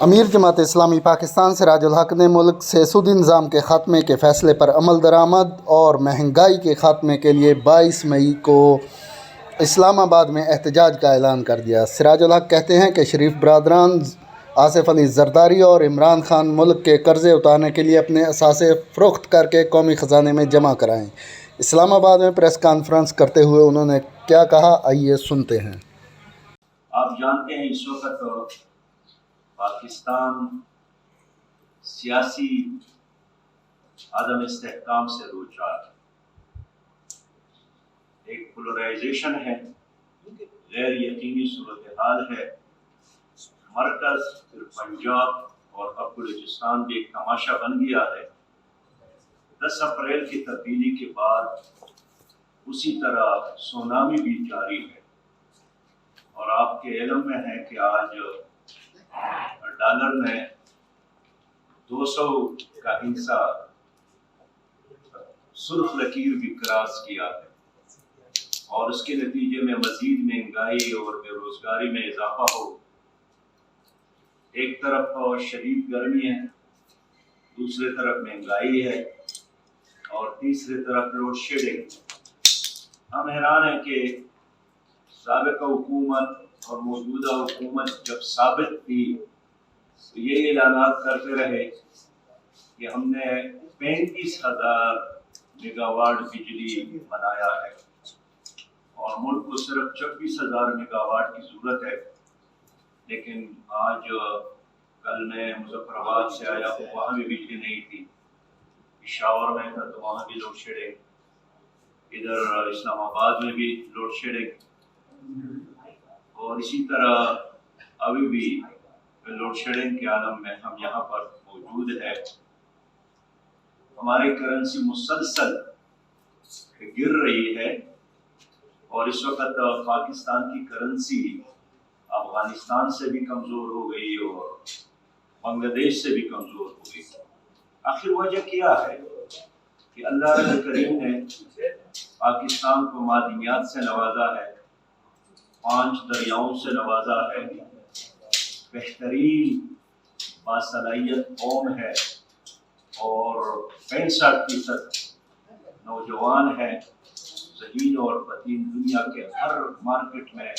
امیر جماعت اسلامی پاکستان سراج الحق نے ملک سے سود نظام کے خاتمے کے فیصلے پر عمل درآمد اور مہنگائی کے خاتمے کے لیے 22 مئی کو اسلام آباد میں احتجاج کا اعلان کر دیا۔ سراج الحق کہتے ہیں کہ شریف برادران آصف علی زرداری اور عمران خان ملک کے قرضے اتارنے کے لیے اپنے اثاثے فروخت کر کے قومی خزانے میں جمع کرائیں۔ اسلام آباد میں پریس کانفرنس کرتے ہوئے انہوں نے کیا کہا، آئیے سنتے ہیں۔ آپ جانتے ہیں اس وقت پاکستان سیاسی عدم استحکام سے دوچار ہے۔ ایک پولرائزیشن ہے، غیر یقینی صورتحال ہے۔ مرکز پھر پنجاب اور اب بلوچستان بھی ایک تماشا بن گیا ہے۔ 10 اپریل کی تبدیلی کے بعد اسی طرح سونامی بھی جاری ہے، اور آپ کے علم میں ہے کہ آج ڈالر نے 200 کا حصہ سرخ لکیر بھی کراس کیا ہے، اور اس کے نتیجے میں مزید مہنگائی اور بے روزگاری میں اضافہ ہو۔ ایک طرف شدید گرمی ہے، دوسری طرف مہنگائی ہے، اور تیسری طرف لوڈ شیڈنگ۔ ہم حیران ہیں کہ سابقہ حکومت اور موجودہ حکومت جب ثابت تھی تو یہ اعلانات کرتے رہے کہ ہم نے 35,000 میگا واٹ بجلی بنایا ہے، اور ملک کو صرف 26,000 میگا واٹ کی ضرورت ہے۔ لیکن آج کل میں مظفر آباد سے آیا ہوں، وہاں بھی بجلی نہیں تھی۔ پشاور میں تھا تو وہاں بھی لوڈ شیڈنگ، ادھر اسلام آباد میں بھی لوڈ شیڈنگ، اور اسی طرح ابھی بھی لوڈ شیڈنگ کے عالم میں ہم یہاں پر موجود ہے۔ ہماری کرنسی مسلسل گر رہی ہے، اور اس وقت پاکستان کی کرنسی افغانستان سے بھی کمزور ہو گئی اور بنگلہ دیش سے بھی کمزور ہو گئی۔ آخر وجہ کیا ہے کہ اللہ رب کریم نے پاکستان کو معدنیات سے نوازا ہے، 5 دریاؤں سے نوازا ہے، بہترین باصلاحیت قوم ہے، اور 65% نوجوان ہیں، ذہین اور فطین۔ دنیا کے ہر مارکیٹ میں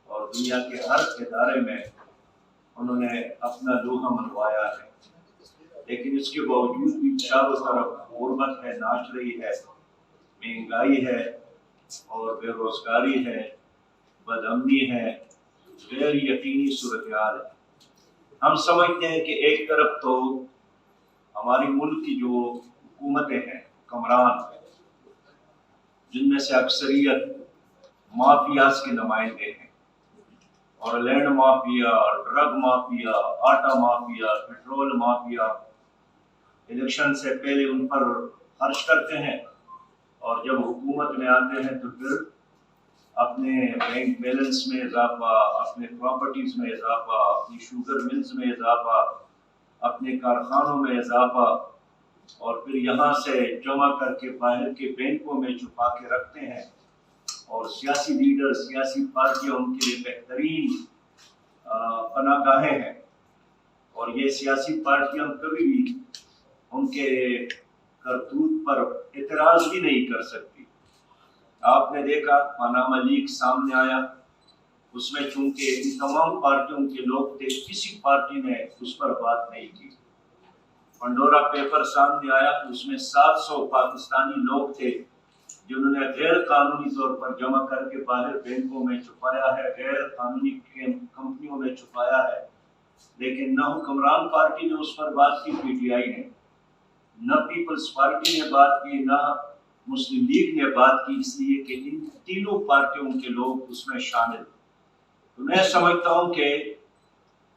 اور دنیا کے ہر ادارے میں انہوں نے اپنا لوہا منوایا ہے، لیکن اس کے باوجود بھی چاروں طرف غربت ہے، ناچ رہی ہے، مہنگائی ہے اور بے روزگاری ہے، بد امنی ہے، غیر یقینی صورتحال ہے۔ ہم سمجھتے ہیں کہ ایک طرف تو ہماری ملک کی جو حکومتیں ہیں، حکمران، جن میں سے اکثریت مافیاز کے نمائندے ہیں، اور لینڈ مافیا، ڈرگ مافیا، آٹا مافیا، پیٹرول مافیا، الیکشن سے پہلے ان پر خرچ کرتے ہیں، اور جب حکومت میں آتے ہیں تو پھر اپنے بینک بیلنس میں اضافہ، اپنے پراپرٹیز میں اضافہ، اپنی شوگر ملز میں اضافہ، اپنے کارخانوں میں اضافہ، اور پھر یہاں سے جمع کر کے باہر کے بینکوں میں چھپا کے رکھتے ہیں۔ اور سیاسی لیڈر، سیاسی پارٹیاں ان کے لیے بہترین پناہ گاہیں ہیں، اور یہ سیاسی پارٹیاں کبھی بھی ان کے کرتوت پر اعتراض بھی نہیں کر سکتی۔ آپ نے دیکھا پاناما لیک سامنے آیا، اس میں چونکہ ان تمام پارٹیوں کے لوگ تھے، کسی پارٹی نے اس پر بات نہیں کی۔ پنڈورا پیپر سامنے آیا، اس میں 700 پاکستانی لوگ تھے جنہوں نے غیر قانونی طور پر جمع کر کے باہر بینکوں میں چھپایا ہے، غیر قانونی کمپنیوں میں چھپایا ہے، لیکن نہ حکمران پارٹی نے اس پر بات کی، پی ٹی آئی نے، نہ پیپلز پارٹی نے بات کی، نہ مسلم لیگ نے بات کی، اس لیے کہ ان تینوں پارٹیوں کے لوگ اس میں شامل۔ تو میں سمجھتا ہوں کہ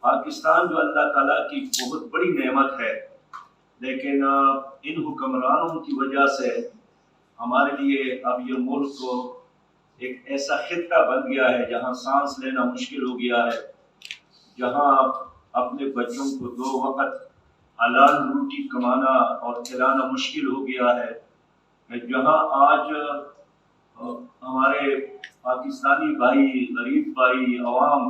پاکستان جو اللہ تعالیٰ کی بہت بڑی نعمت ہے، لیکن ان حکمرانوں کی وجہ سے ہمارے لیے اب یہ ملک کو ایک ایسا خطہ بن گیا ہے جہاں سانس لینا مشکل ہو گیا ہے، جہاں اپنے بچوں کو 2 وقت حلال روٹی کمانا اور کھلانا مشکل ہو گیا ہے، جہاں آج ہمارے پاکستانی بھائی، غریب بھائی، عوام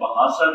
62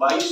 22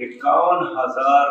51,000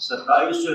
27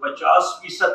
50%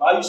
22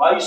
22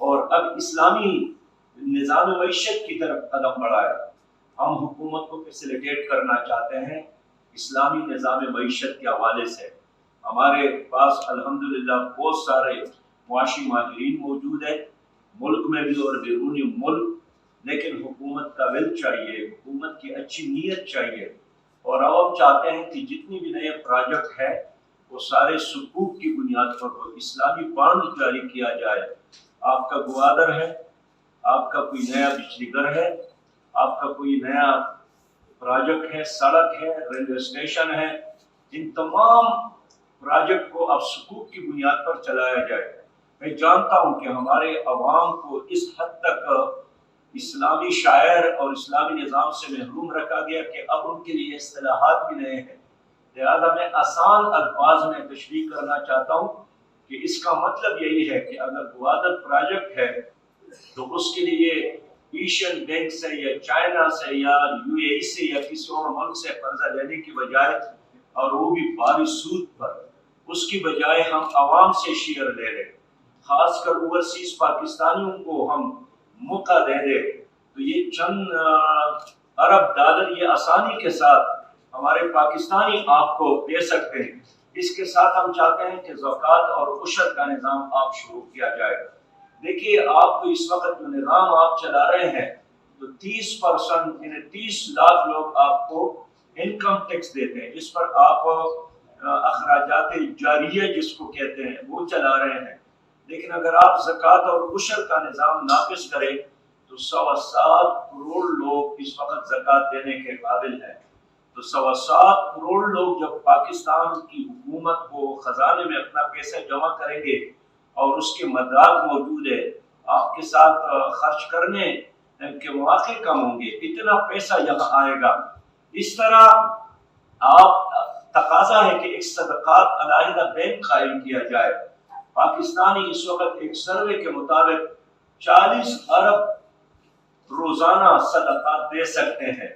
اور اب اسلامی نظام معیشت کی طرف قدم بڑھائے۔ ہم حکومت کو فیسیلیٹیٹ کرنا چاہتے ہیں اسلامی نظام معیشت کے حوالے سے۔ ہمارے پاس الحمدللہ بہت سارے معاشی ماہرین موجود ہیں، ملک میں بھی اور بیرونی ملک، لیکن حکومت کا ول چاہیے، حکومت کی اچھی نیت چاہیے، اور عوام چاہتے ہیں کہ جتنی بھی نئے پروجیکٹ ہے وہ سارے سکوک کی بنیاد پر ہو، اسلامی بانڈ جاری کیا جائے۔ آپ کا گوادر ہے، آپ کا کوئی نیا بجلی گھر ہے، آپ کا کوئی نیا پروجیکٹ ہے، سڑک ہے، ریلوے اسٹیشن ہے، ان تمام پروجیکٹ کو اب سکوک کی بنیاد پر چلایا جائے۔ میں جانتا ہوں کہ ہمارے عوام کو اس حد تک اسلامی شاعر اور اسلامی نظام سے محروم رکھا گیا کہ اب ان کے لیے اصطلاحات بھی نئے ہیں، لہذا میں آسان الفاظ میں تشریح کرنا چاہتا ہوں کہ اس کا مطلب یہی ہے کہ اگر گوادر پروجیکٹ ہے تو اس کے لیے ایشین بینک سے یا چائنا سے یا UAE سے یا کسی اور ملک سے قرضہ لینے کی بجائے، اور وہ بھی بھاری سود پر، اس کی بجائے ہم عوام سے شیئر لے لیں، خاص کر اوورسیز پاکستانیوں کو ہم موقع دے دیں، تو یہ چند ارب ڈالر یہ آسانی کے ساتھ ہمارے پاکستانی آپ کو دے سکتے ہیں۔ اس کے ساتھ ہم چاہتے ہیں کہ زکوٰۃ اور عشر کا نظام آپ شروع کیا جائے۔ دیکھیے آپ کو اس وقت جو نظام آپ چلا رہے ہیں تو 30% یعنی 30 لاکھ لوگ آپ کو انکم ٹیکس دیتے ہیں، اس پر آپ اخراجات جاریہ جس کو کہتے ہیں وہ چلا رہے ہیں، لیکن اگر آپ زکوٰۃ اور عشر کا نظام نافذ کریں تو 7.25 کروڑ لوگ اس وقت زکوٰۃ دینے کے قابل ہیں۔ تو 7.25 کروڑ لوگ جب پاکستان کی حکومت کو خزانے میں اپنا پیسہ جمع کریں گے اور اس کے مداخ موجود ہے، آپ کے ساتھ خرچ کرنے کے مواقع کم ہوں گے، اتنا پیسہ یہاں آئے گا۔ اس طرح آپ تقاضا ہے کہ ایک صدقات علیحدہ بینک قائم کیا جائے۔ پاکستانی اس وقت ایک سروے کے مطابق 40 ارب روزانہ صدقات دے سکتے ہیں،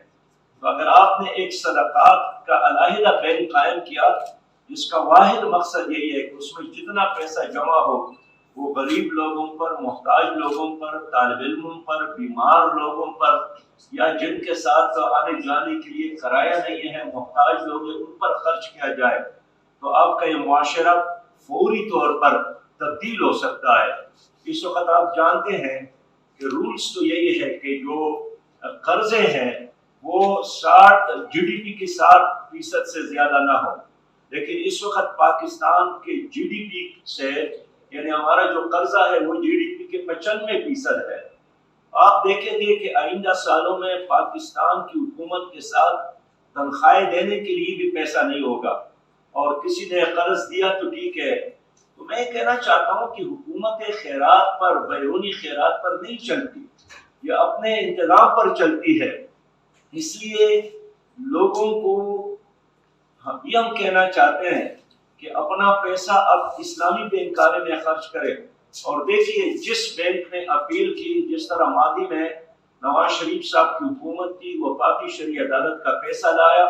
تو اگر آپ نے ایک صدقات کا علیحدہ بینک قائم کیا جس کا واحد مقصد یہی ہے کہ اس میں جتنا پیسہ جمع ہو وہ غریب لوگوں پر، محتاج لوگوں پر، طالب علموں پر، بیمار لوگوں پر، یا جن کے ساتھ آنے جانے کے لیے کرایہ نہیں ہے، محتاج لوگ ہیں، ان پر خرچ کیا جائے، تو آپ کا یہ معاشرہ فوری طور پر تبدیل ہو سکتا ہے۔ اس وقت آپ جانتے ہیں کہ رولز تو یہی ہے کہ جو قرضے ہیں وہ 60 GDP کی 60% سے زیادہ نہ ہو، لیکن اس وقت پاکستان کے GDP سے یعنی ہمارا جو قرضہ ہے وہ GDP کے 95% ہے۔ آپ دیکھیں گے کہ آئندہ سالوں میں پاکستان کی حکومت کے ساتھ تنخواہیں دینے کے لیے بھی پیسہ نہیں ہوگا، اور کسی نے قرض دیا تو ٹھیک ہے۔ تو میں کہنا چاہتا ہوں کہ حکومت خیرات پر، بیرونی خیرات پر نہیں چلتی، یہ اپنے انتظام پر چلتی ہے، اس لیے لوگوں کو یہ ہم کہنا چاہتے ہیں کہ اپنا پیسہ اب اسلامی بینکاری میں خرچ کرے۔ اور دیکھیے جس بینک نے اپیل کی، جس طرح ماضی میں نواز شریف صاحب کی حکومت کی، وفاقی شرعی عدالت کا پیسہ لایا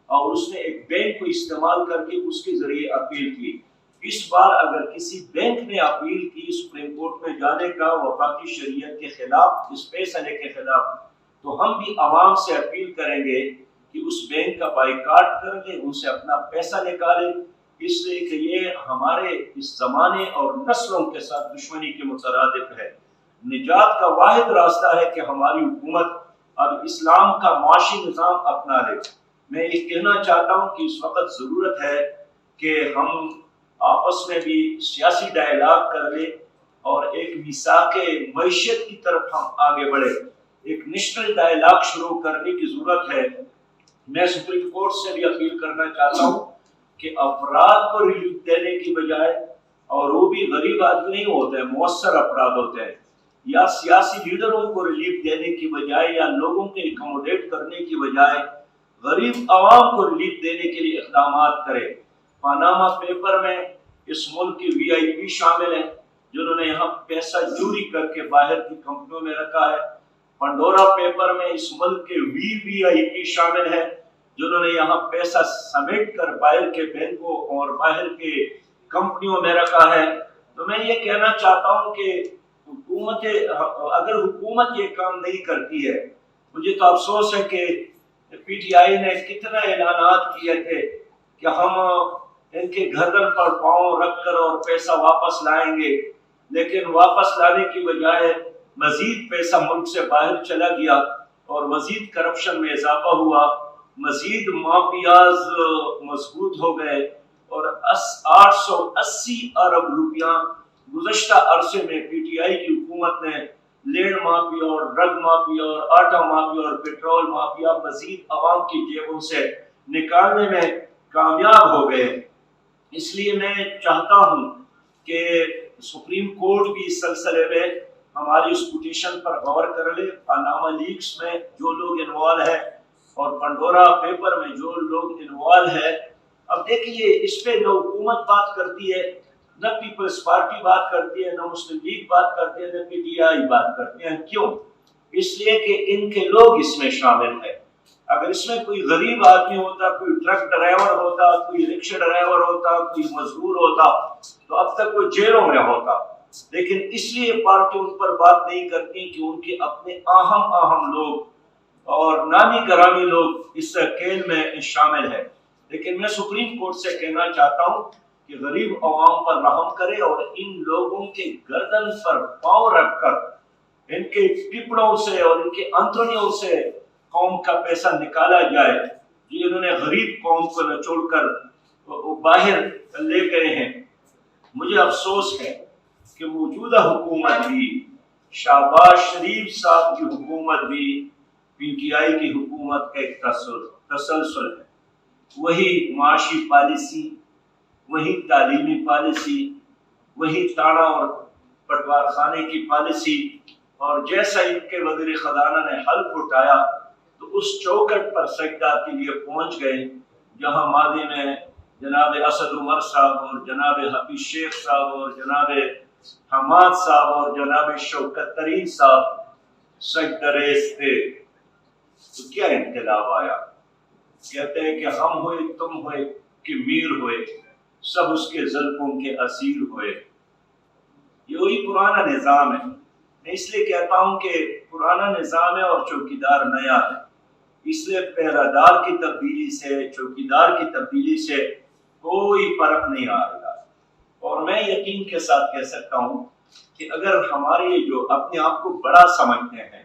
اور اس نے ایک بینک کو استعمال کر کے اس کے ذریعے اپیل کی۔ اس بار اگر کسی بینک نے اپیل کی سپریم کورٹ میں جانے کا وفاقی شریعت کے خلاف، اس فیصلے کے خلاف، تو ہم بھی عوام سے اپیل کریں گے کہ اس بینک کا بائیکاٹ کر دیں، ان سے اپنا پیسہ نکالیں، اس لیے کہ یہ ہمارے اس زمانے اور نسلوں کے ساتھ دشمنی کے مترادف ہے۔ نجات کا واحد راستہ ہے کہ ہماری حکومت اب اسلام کا معاشی نظام اپنا لے۔ میں یہ کہنا چاہتا ہوں کہ اس وقت ضرورت ہے کہ ہم آپس میں بھی سیاسی ڈائلاگ کر لیں اور ایک میثاق معیشت کی طرف ہم آگے بڑھیں، ایک نیشنل ڈائلاگ شروع کرنے کی ضرورت ہے۔ میں سپریم کورٹ سے بھی اپیل کرنا چاہتا ہوں کہ افراد کو ریلیف دینے کی بجائے، اور وہ بھی غریب آدمی نہیں ہوتے ہیں، مؤثر افراد ہوتے ہیں، یا سیاسی لیڈروں کو ریلیف دینے کی بجائے یا لوگوں کو ایکوموڈیٹ کرنے کی بجائے غریب عوام کو ریلیف دینے کے لیے اقدامات کرے۔ پاناما پیپر میں اس ملک کے VIP شامل ہیں جنہوں نے یہاں پیسہ چوری کر کے باہر کی کمپنیوں میں رکھا ہے۔ پنڈورا پیپر میں اس ملک کے VIP شامل ہیں جنہوں نے یہاں پیسہ سمیٹ کر باہر کے بینکوں اور باہر کے کمپنیوں میں رکھا ہے۔ تو میں یہ کہنا چاہتا ہوں کہ اگر حکومت یہ کام نہیں کرتی ہے، مجھے تو افسوس ہے کہ پی ٹی آئی نے کتنے اعلانات کیے تھے کہ ہم ان کے گردن پر پاؤں رکھ کر اور پیسہ واپس لائیں گے، لیکن واپس لانے کی بجائے مزید پیسہ ملک سے باہر چلا گیا اور مزید کرپشن میں اضافہ ہوا، مزید مافیاز مضبوط ہو گئے اور 880 ارب روپیہ گزشتہ عرصے میں پی ٹی آئی کی حکومت نے لینڈ مافیا اور ڈرگ مافیا اور آٹا مافیا اور پیٹرول مافیا مزید عوام کی جیبوں سے نکالنے میں کامیاب ہو گئے۔ اس لیے میں چاہتا ہوں کہ سپریم کورٹ بھی اس سلسلے میں ہماری اس پٹیشن پر غور کر لے۔ پاناما لیکس میں جو لوگ انوالو ہے اور پنڈورا پیپر میں جو لوگ انوالو ہے، اب دیکھیے اس پہ نہ حکومت بات کرتی ہے، نہ پیپلز پارٹی بات کرتی ہے، نہ مسلم لیگ بات کرتی ہے، نہ پی ٹی آئی بات کرتی ہے۔ کیوں؟ اس لیے کہ ان کے لوگ اس میں شامل ہیں۔ اگر اس میں کوئی غریب آدمی ہوتا، کوئی ٹرک ڈرائیور ہوتا، کوئی رکشہ ڈرائیور ہوتا، کوئی مزدور ہوتا، تو اب تک وہ جیلوں میں ہوتا۔ لیکن اس لیے پارٹی ان پر بات نہیں کرتی کہ ان کے اپنے اہم لوگ اور نامی گرامی لوگ اس کھیل میں شامل ہیں۔ لیکن میں سپریم کورٹ سے کہنا چاہتا ہوں کہ غریب عوام پر رحم کرے اور ان لوگوں کے گردن پر پاؤں رکھ کر ان کے ٹکڑوں سے اور ان کے انتڑیوں سے قوم کا پیسہ نکالا جائے۔ یہ انہوں نے غریب قوم کو نچوڑ کر باہر لے گئے ہیں۔ مجھے افسوس ہے کہ موجودہ حکومت بھی، شہباز شریف صاحب کی حکومت بھی پی ٹی آئی کی حکومت کا ایک تسلسل ہے۔ وہی معاشی پالیسی، وہی تعلیمی پالیسی، وہی تاڑا اور پٹوار خانے کی پالیسی، اور جیسا ان کے وزیر خزانہ نے حلف اٹھایا تو اس چوکٹ پر سجدہ کے لیے پہنچ گئے جہاں ماضی میں جناب اسد عمر صاحب اور جناب حفیظ شیخ صاحب اور جناب حماد صاحب اور جناب شوکت ترین صاحب سجدہ ریز تھے۔ تو کیا انقلاب آیا؟ کہتے ہیں کہ ہم ہوئے، تم ہوئے کہ میر ہوئے، سب اس کے زلفوں کے اسیر ہوئے۔ یہ وہی پرانا نظام ہے۔ میں اس لیے کہتا ہوں کہ پرانا نظام ہے اور چوکیدار نیا ہے، اس لیے پہرہ دار کی تبدیلی سے، چوکیدار کی تبدیلی سے کوئی فرق نہیں آئے گا۔ اور میں یقین کے ساتھ کہہ سکتا ہوں کہ اگر ہمارے جو اپنے آپ کو بڑا سمجھتے ہیں،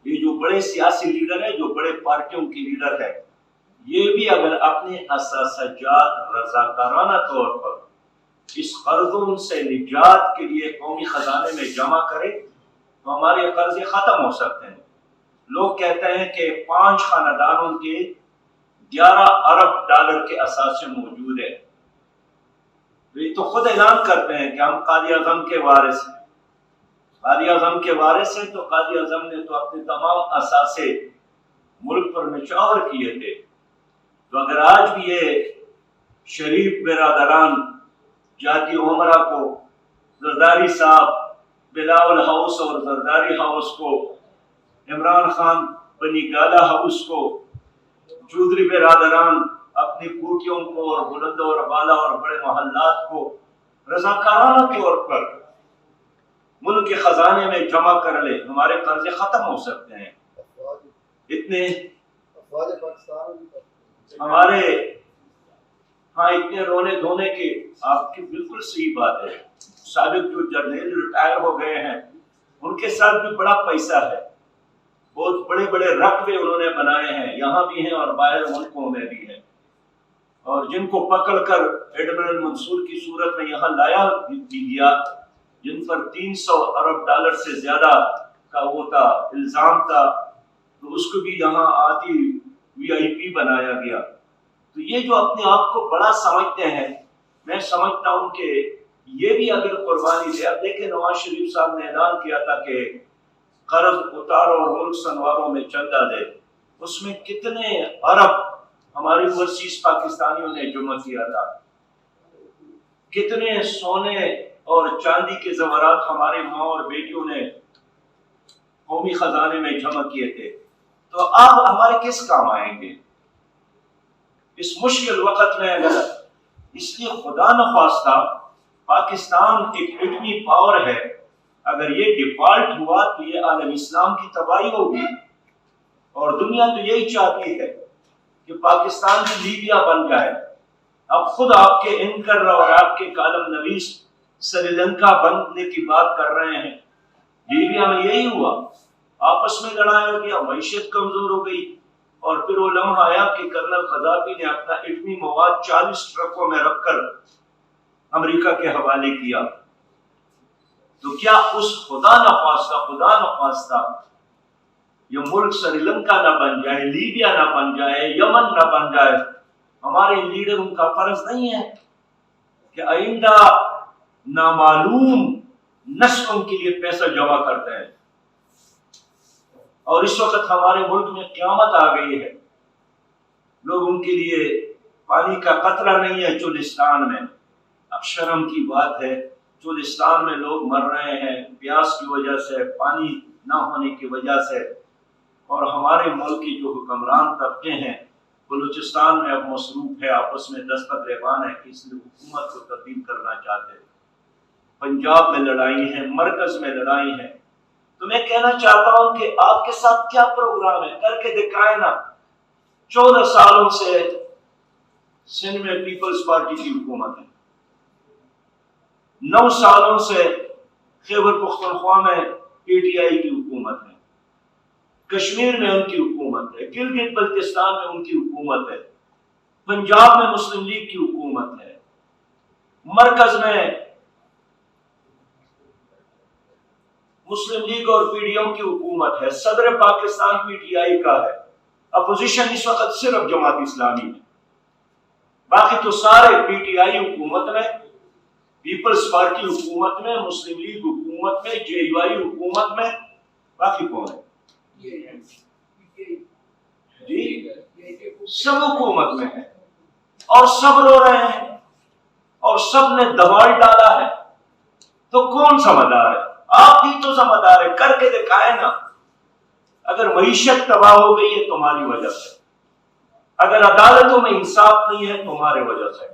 یہ جو بڑے سیاسی لیڈر ہیں، جو بڑے پارٹیوں کے لیڈر ہیں، یہ بھی اگر اپنے اثاثجات رضاکارانہ طور پر اس قرضوں سے نجات کے لیے قومی خزانے میں جمع کرے تو ہمارے قرضے ختم ہو سکتے ہیں۔ لوگ کہتے ہیں کہ 5 خاندانوں کے 11 ارب ڈالر کے اثاثے موجود ہیں۔ یہ تو خود اعلان کرتے ہیں کہ ہم قائد اعظم کے وارث ہیں۔ قائد اعظم کے وارث ہیں تو قائد اعظم نے تو اپنے تمام اثاثے ملک پر نچھاور کیے تھے۔ تو اگر آج بھی یہ شریف برادران جاتی عمرہ کو، زرداری صاحب بلاول ہاؤس اور زرداری ہاؤس کو، عمران خان بنی گالا ہاؤس کو، چودھری برادران اپنی کوٹیوں کو اور بلند اور بالا اور بڑے محلات کو رضاکارانہ طور پر ملک کے خزانے میں جمع کر لے، ہمارے قرضے ختم ہو سکتے ہیں۔ اتنے ہمارے ہاں اتنے رونے دھونے کی، آپ کی بالکل صحیح بات ہے۔ سابق جو جرنیل ریٹائر ہو گئے ہیں ان کے ساتھ بھی بڑا پیسہ ہے، بہت بڑے بڑے رقبے انہوں نے بنائے ہیں، یہاں بھی ہیں اور باہر ملکوں میں بھی ہیں، اور جن کو پکڑ کر ایڈمرل منصور کی صورت میں یہاں لایا بھی گیا، جن پر 300 ارب ڈالر سے زیادہ کا وہ تھا الزام تھا، تو اس کو بھی یہاں آتی وی آئی پی بنایا گیا۔ تو یہ جو اپنے آپ کو بڑا سمجھتے ہیں، میں سمجھتا ہوں کہ یہ بھی اگر قربانی دے۔ اب دیکھیں نواز شریف صاحب نے اعلان کیا تھا کہ قرض اتارو اور ملک سنواروں میں چندہ دے، اس میں کتنے ارب ہماری اوورسیز پاکستانیوں نے جمع کیا تھا، کتنے سونے اور چاندی کے زیورات ہمارے ماں اور بیٹیوں نے قومی خزانے میں جمع کیے تھے۔ تو آپ ہمارے کس کام آئیں گے اس مشکل وقت میں؟ اگر اس لیے خدا نخواستہ پاکستان ایک ایٹمی پاور ہے اگر یہ ڈیفالٹ ہوا تو یہ عالم اسلام کی تباہی ہوگی، اور دنیا تو یہی چاہتی ہے کہ پاکستان بھی لیبیا بن جائے۔ اب خود آپ کے اینکر اور آپ کے کالم نویس سری لنکا بننے کی بات کر رہے ہیں۔ لیبیا میں یہی ہوا، آپس میں لڑائی ہو گیا، معیشت کمزور ہو گئی، اور پھر وہ لمحہ آیا کہ کرنل قذافی نے اپنا ایٹمی مواد 40 ٹرکوں میں رکھ کر امریکہ کے حوالے کیا۔ تو کیا اس خدا نخواستہ یہ ملک سری لنکا نہ بن جائے، لیبیا نہ بن جائے، یمن نہ بن جائے؟ ہمارے لیڈروں کا فرض نہیں ہے کہ آئندہ نامعلوم نسلوں کے لیے پیسہ جمع کرتے ہیں؟ اور اس وقت ہمارے ملک میں قیامت آ گئی ہے، لوگوں کے لیے پانی کا قطرہ نہیں ہے چولستان میں۔ اب شرم کی بات ہے، چولستان میں لوگ مر رہے ہیں پیاس کی وجہ سے، پانی نہ ہونے کی وجہ سے، اور ہمارے ملک کی جو حکمران طبقے ہیں بلوچستان میں اب مصروف ہے، آپس میں دست گریبان ہے کہ اس لیے حکومت کو تبدیل کرنا چاہتے ہیں۔ پنجاب میں لڑائی ہے، مرکز میں لڑائی ہے۔ تو میں کہنا چاہتا ہوں کہ آپ کے ساتھ کیا پروگرام ہے، کر کے دکھائے نا۔ 14 سالوں سے سندھ میں پیپلز پارٹی کی حکومت ہے، 9 سالوں سے خیبر پختونخوا میں PTI کی حکومت ہے، کشمیر میں ان کی حکومت ہے، گلگت بلتستان میں ان کی حکومت ہے، پنجاب میں مسلم لیگ کی حکومت ہے، مرکز میں مسلم لیگ اور PDM کی حکومت ہے، صدر پاکستان PTI کا ہے، اپوزیشن اس وقت صرف جماعت اسلامی ہے، باقی تو سارے PTI حکومت میں، پیپلز پارٹی حکومت میں، مسلم لیگ حکومت میں، JUI حکومت میں، باقی کون ہے؟ جی سب حکومت میں ہے، اور سب رو رہے ہیں، اور سب نے دباڑ ڈالا ہے۔ تو کون ذمہ دار ہے؟ آپ ہی تو ذمہ دار ہے، کر کے دکھائے نا۔ اگر معیشت تباہ ہو گئی ہے تمہاری وجہ سے، اگر عدالتوں میں انصاف نہیں ہے تمہارے وجہ سے،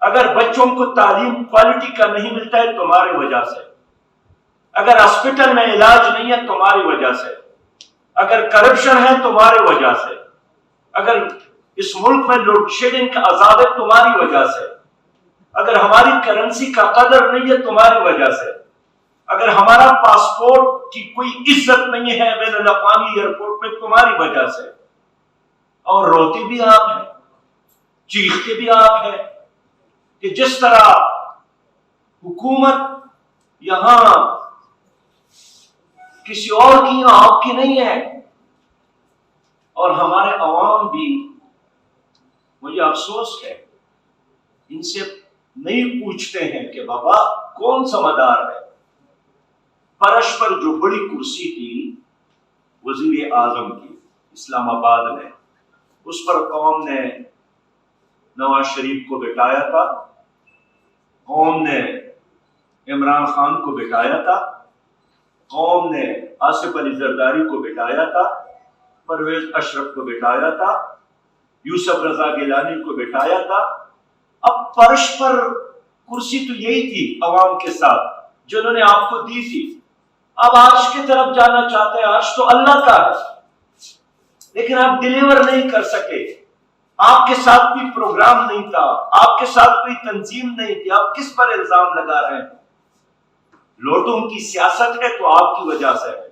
اگر بچوں کو تعلیم کوالٹی کا نہیں ملتا ہے تمہاری وجہ سے، اگر ہاسپٹل میں علاج نہیں ہے تمہاری وجہ سے، اگر کرپشن ہے تمہاری وجہ سے، اگر اس ملک میں لوڈ شیڈنگ کا عذاب ہے تمہاری وجہ سے، اگر ہماری کرنسی کا قدر نہیں ہے تمہاری وجہ سے، اگر ہمارا پاسپورٹ کی کوئی عزت نہیں ہے بین الاقوامی ایئرپورٹ میں تمہاری وجہ سے، اور روتے بھی آپ ہیں، چیختے بھی آپ ہیں کہ جس طرح حکومت یہاں کسی اور کی آپ کی نہیں ہے، اور ہمارے عوام بھی، مجھے افسوس ہے ان سے نہیں پوچھتے ہیں کہ بابا کون ذمہ دار ہے؟ فرش پر جو بڑی کرسی تھی وزیر اعظم کی اسلام آباد میں، اس پر قوم نے نواز شریف کو بٹھایا تھا، قوم نے عمران خان کو بٹھایا تھا، قوم نے آصف علی زرداری کو بٹھایا تھا، پرویز اشرف کو بٹھایا تھا، یوسف رضا گیلانی کو بٹھایا تھا۔ اب فرش پر کرسی تو یہی تھی عوام کے ساتھ جنہوں نے آپ کو دی تھی، اب عرش کی طرف جانا چاہتے ہیں، عرش تو اللہ کا ہے، لیکن آپ ڈیلیور نہیں کر سکے، آپ کے ساتھ کوئی پروگرام نہیں تھا، آپ کے ساتھ کوئی تنظیم نہیں تھی، آپ کس پر الزام لگا رہے ہیں؟ لوٹوں کی سیاست ہے تو آپ کی وجہ سے ہے،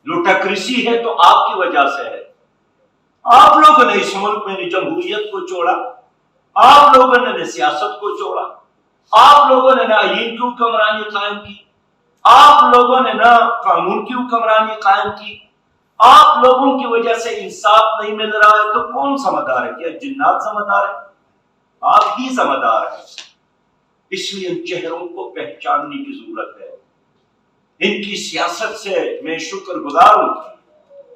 لوٹاکریسی ہے تو آپ کی وجہ سے ہے۔ آپ لوگوں نے اس ملک میں جمہوریت کو چھوڑا، آپ لوگوں نے سیاست کو چھوڑا، آپ لوگوں نے نہ آئین کی حکمرانی قائم کی، آپ لوگوں نے نہ قانون کی حکمرانی قائم کی، آپ لوگوں کی وجہ سے انصاف نہیں مل رہا ہے، تو کون ذمہ دار ہے؟ کیا جنات ذمہ دار ہے؟ آپ ہی ذمہ دار ہیں۔ اس لیے ان چہروں کو پہچاننے کی ضرورت ہے۔ ان کی سیاست سے میں شکر گزار ہوں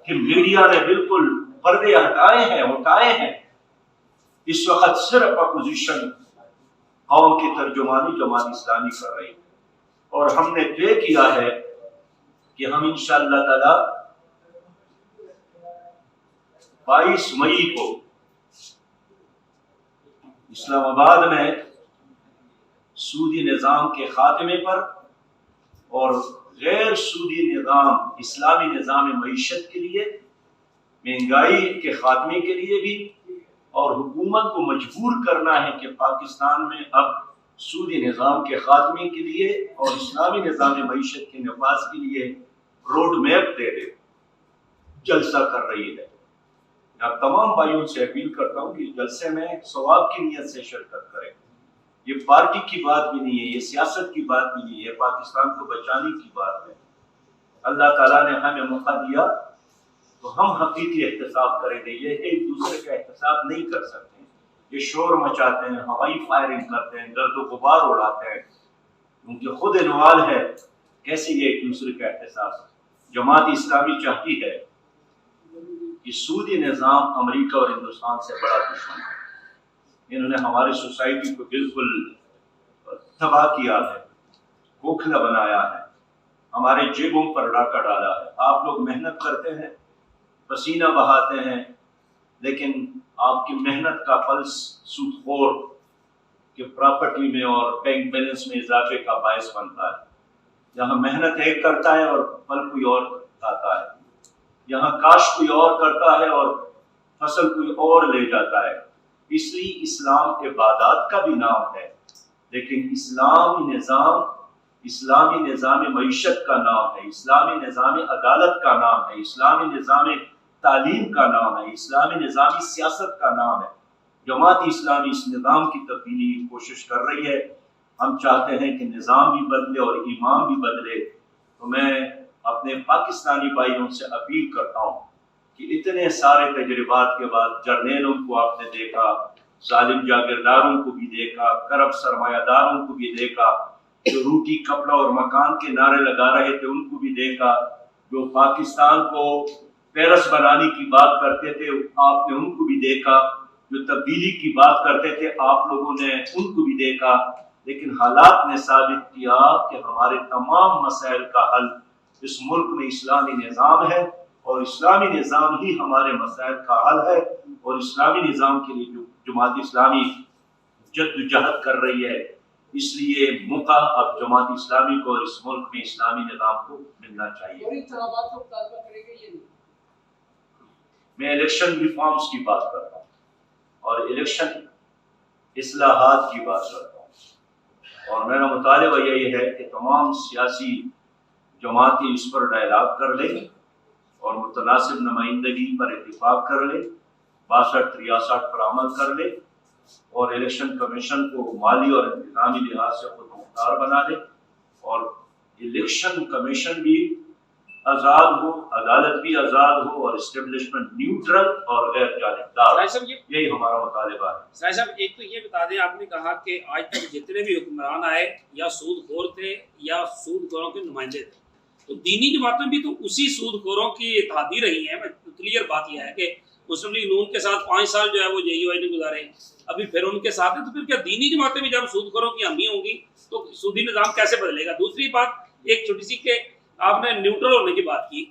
کہ میڈیا نے بالکل پردے اٹھائے ہیں۔ اس وقت صرف اپوزیشن قوم کی ترجمانی جماعت اسلامی کر رہی ہے، اور ہم نے طے کیا ہے کہ ہم انشاءاللہ تعالی 22 مئی کو اسلام آباد میں سودی نظام کے خاتمے پر اور غیر سودی نظام، اسلامی نظام معیشت کے لیے، مہنگائی کے خاتمے کے لیے بھی، اور حکومت کو مجبور کرنا ہے کہ پاکستان میں اب سودی نظام کے خاتمے کے لیے اور اسلامی نظام معیشت کے نفاذ کے لیے روڈ میپ دے دے، جلسہ کر رہی ہے۔ میں تمام بھائیوں سے اپیل کرتا ہوں کہ اس جلسے میں ثواب کی نیت سے شرکت کریں۔ یہ پارٹی کی بات بھی نہیں ہے، یہ سیاست کی بات نہیں ہے، یہ پاکستان کو بچانے کی بات ہے۔ اللہ تعالیٰ نے ہمیں موقع دیا تو ہم حقیقی احتساب کریں گے، یہ ایک دوسرے کا احتساب نہیں کر سکتے۔ یہ شور مچاتے ہیں، ہوائی فائرنگ کرتے ہیں، گرد و غبار اڑاتے ہیں، ان کے خود انوال ہے، کیسے یہ ایک دوسرے کا احتساب؟ جماعت اسلامی چاہتی ہے کہ سودی نظام امریکہ اور ہندوستان سے بڑا دشمن ہے۔ انہوں نے ہماری سوسائٹی کو بالکل تباہ کیا ہے، کھوکھلا بنایا ہے، ہمارے جیبوں پر ڈاکہ ڈالا ہے۔ آپ لوگ محنت کرتے ہیں، پسینہ بہاتے ہیں، لیکن آپ کی محنت کا پلس سود خور کہ پراپرٹی میں اور بینک بیلنس میں اضافے کا باعث بنتا ہے۔ یہاں محنت ایک کرتا ہے اور پھل کوئی اور کھاتا ہے، یہاں کاشت کوئی اور کرتا ہے اور فصل کوئی اور لے جاتا ہے۔ اس لیے اسلام عبادات کا بھی نام ہے، لیکن اسلامی نظام معیشت کا نام ہے، اسلامی نظام عدالت کا نام ہے، اسلامی نظام تعلیم کا نام ہے، اسلامی نظامی سیاست کا نام ہے۔ جماعت اسلامی اس نظام کی تبدیلی کی کوشش کر رہی ہے۔ ہم چاہتے ہیں کہ نظام بھی بدلے اور امام بھی بدلے۔ تو میں اپنے پاکستانی بھائیوں سے اپیل کرتا ہوں کہ اتنے سارے تجربات کے بعد جرنیلوں کو آپ نے دیکھا، ظالم جاگیرداروں کو بھی دیکھا، کرپٹ سرمایہ داروں کو بھی دیکھا، جو روٹی کپڑا اور مکان کے نعرے لگا رہے تھے ان کو بھی دیکھا، جو پاکستان کو پیرس بنانے کی بات کرتے تھے آپ نے ان کو بھی دیکھا، جو تبدیلی کی بات کرتے تھے آپ لوگوں نے ان کو بھی دیکھا۔ لیکن حالات نے ثابت کیا کہ ہمارے تمام مسائل کا حل اس ملک میں اسلامی نظام ہے، اور اسلامی نظام ہی ہمارے مسائل کا حل ہے، اور اسلامی نظام کے لیے جو جماعت اسلامی جدوجہد کر رہی ہے، اس لیے موقع اب جماعت اسلامی کو اور اس ملک میں اسلامی نظام کو ملنا چاہیے۔ میں الیکشن ریفارمز کی بات کرتا ہوں اور الیکشن اصلاحات کی بات کرتا ہوں، اور میرا مطالبہ یہی ہے کہ تمام سیاسی جماعتیں اس پر ڈائلاگ کر لیں اور متناسب نمائندگی پر اتفاق کر لیں، 62 ریاست پر عمل کر لیں، اور الیکشن کمیشن کو مالی اور انتظامی لحاظ سے خود مختار بنا دیں، اور الیکشن کمیشن بھی آزاد ہو، عدالت بھی آزاد ہو، اور اسٹیبلشمنٹ نیوٹرل اور غیر جانبدار، یہی ہمارا مطالبہ ہے۔ سراج صاحب ایک تو یہ بتا دیں، آپ نے کہا کہ آج تک جتنے بھی حکمران آئے یا سود خور تھے یا سود خوروں کے نمائندے تھے، تو دینی جماعتیں بھی تو اسی سود خوروں کی اتحادی رہی ہیں۔ کلیئر بات یہ ہے کہ مسلم لیگ نون کے ساتھ 5 سال جو ہے وہ JUI نے گزارے، ابھی پھر ان کے ساتھ ہے، تو پھر کیا دینی جماعتیں بھی جب سود خوروں کی حامی ہوں گی تو سودی نظام کیسے بدلے گا؟ دوسری بات ایک چھوٹی سی کہ آپ نے نیوٹرل ہونے کی بات کی،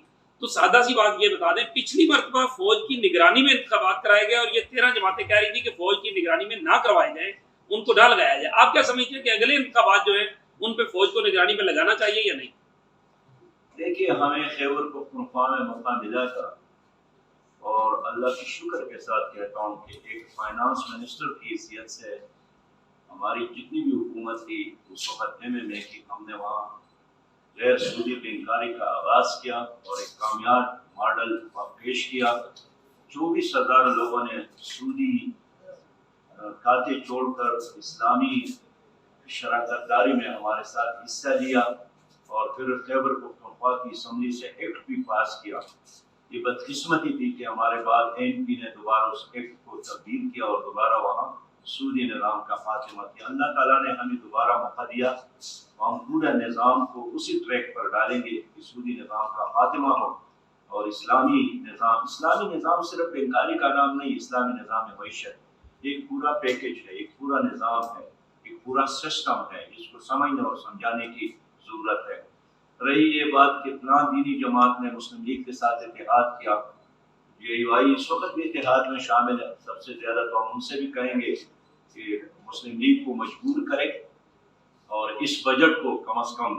تو سادہ سی بات یہ بتا دیں، پچھلی مرتبہ فوج کی نگرانی میں انتخابات کرائے گئے اور یہ 13 جماعتیں کہہ رہی تھی کہ فوج کی نگرانی میں نہ کروائے جائیں، ان کو نہ لگایا جائے۔ آپ کیا سمجھتے ہیں کہ اگلے انتخابات جو ہیں ان پہ فوج کو نگرانی میں لگانا چاہیے یا نہیں؟ دیکھیے، ہمیں خیبر پختونخوا میں موقع ملا تھا، اور اللہ کی شکر کے ساتھ کہتا ہوں کہ ایک فائنانس منسٹر کی حیثیت سے ہماری جتنی بھی حکومت تھی اس وقت میں کہ ہم نے وہاں غیر سودی بینکاری کا آغاز کیا اور ایک کامیاب ماڈل پیش کیا۔ 24,000 لوگوں نے سودی کھاتے چھوڑ کر اسلامی شراکت داری میں ہمارے ساتھ حصہ لیا، اور پھر خیبر پختونخوا کی اسمبلی سے ایکٹ بھی پاس کیا۔ یہ بدقسمتی تھی کہ ہمارے بعد ANP نے دوبارہ اس ایکٹ کو تبدیل کیا اور دوبارہ وہاں سودی نظام کا خاتمہ کیا۔ اللہ تعالیٰ نے ہمیں دوبارہ موقع دیا، ہم پورے نظام کو اسی ٹریک پر ڈالیں گے کہ سودی نظام کا خاتمہ ہو اور اسلامی نظام صرف بینکاری کا نام نہیں، اسلامی نظام معیشت ایک پورا پیکج ہے، ایک پورا نظام ہے، ایک پورا سسٹم ہے، جس کو سمجھنے اور سمجھانے کی ضرورت ہے۔ رہی یہ بات کہ فلاں دینی جماعت نے مسلم لیگ کے ساتھ اتحاد کیا، JUI اس وقت بھی اتحاد میں شامل ہے، سب سے زیادہ تو ہم ان سے بھی کہیں گے کہ مسلم لیگ کو مجبور کرے اور اس بجٹ کو کم از کم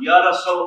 1100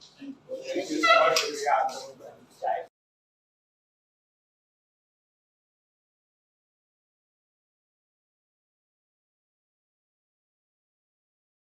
Thank you.